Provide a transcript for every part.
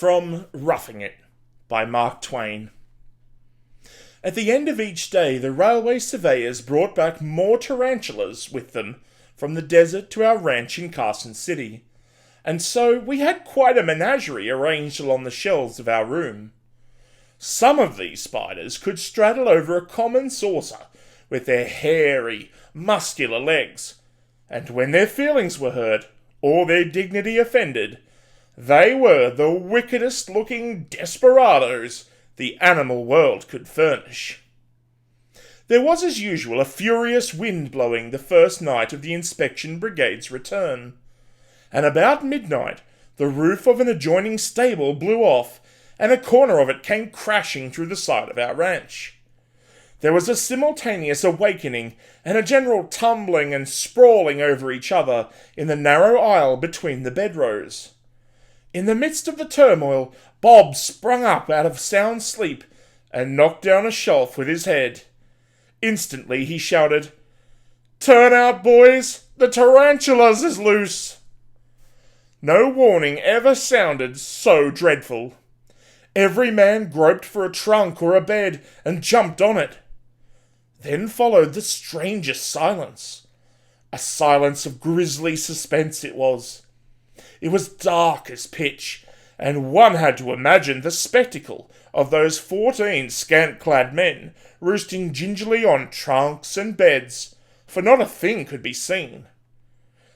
From Roughing It by Mark Twain. At the end of each day, the railway surveyors brought back more tarantulas with them from the desert to our ranch in Carson City, and so we had quite a menagerie arranged along the shelves of our room. Some of these spiders could straddle over a common saucer with their hairy, muscular legs, and when their feelings were hurt, or their dignity offended, they were the wickedest-looking desperadoes the animal world could furnish. There was, as usual, a furious wind blowing the first night of the inspection brigade's return, and about midnight the roof of an adjoining stable blew off, and a corner of it came crashing through the side of our ranch. There was a simultaneous awakening and a general tumbling and sprawling over each other in the narrow aisle between the bedrows. In the midst of the turmoil, Bob sprung up out of sound sleep and knocked down a shelf with his head. Instantly he shouted, "Turn out, boys! The tarantulas is loose!" No warning ever sounded so dreadful. Every man groped for a trunk or a bed and jumped on it. Then followed the strangest silence. A silence of grisly suspense it was. It was dark as pitch, and one had to imagine the spectacle of those 14 scant-clad men roosting gingerly on trunks and beds, for not a thing could be seen.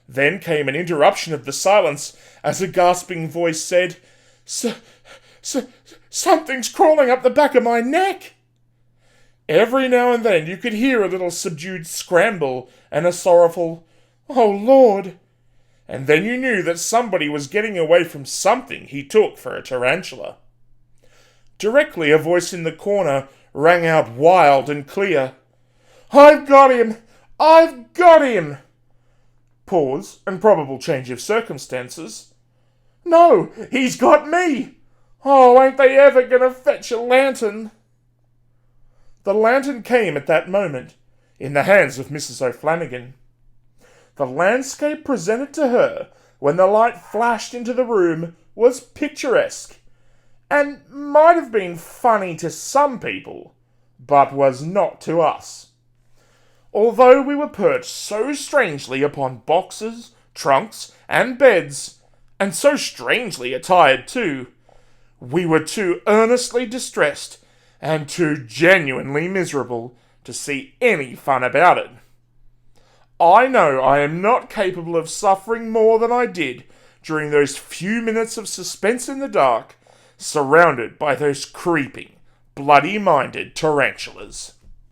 Then came an interruption of the silence as a gasping voice said, "Something's crawling up the back of my neck." Every now and then you could hear a little subdued scramble and a sorrowful, "Oh, Lord!" And then you knew that somebody was getting away from something he took for a tarantula. Directly a voice in the corner rang out wild and clear, "I've got him! I've got him!" Pause and probable change of circumstances. "No, he's got me! Oh, ain't they ever gonna fetch a lantern?" The lantern came at that moment, in the hands of Mrs. O'Flanagan. The landscape presented to her when the light flashed into the room was picturesque, and might have been funny to some people, but was not to us. Although we were perched so strangely upon boxes, trunks, and beds, and so strangely attired too, we were too earnestly distressed and too genuinely miserable to see any fun about it. I know I am not capable of suffering more than I did during those few minutes of suspense in the dark, surrounded by those creeping, bloody-minded tarantulas.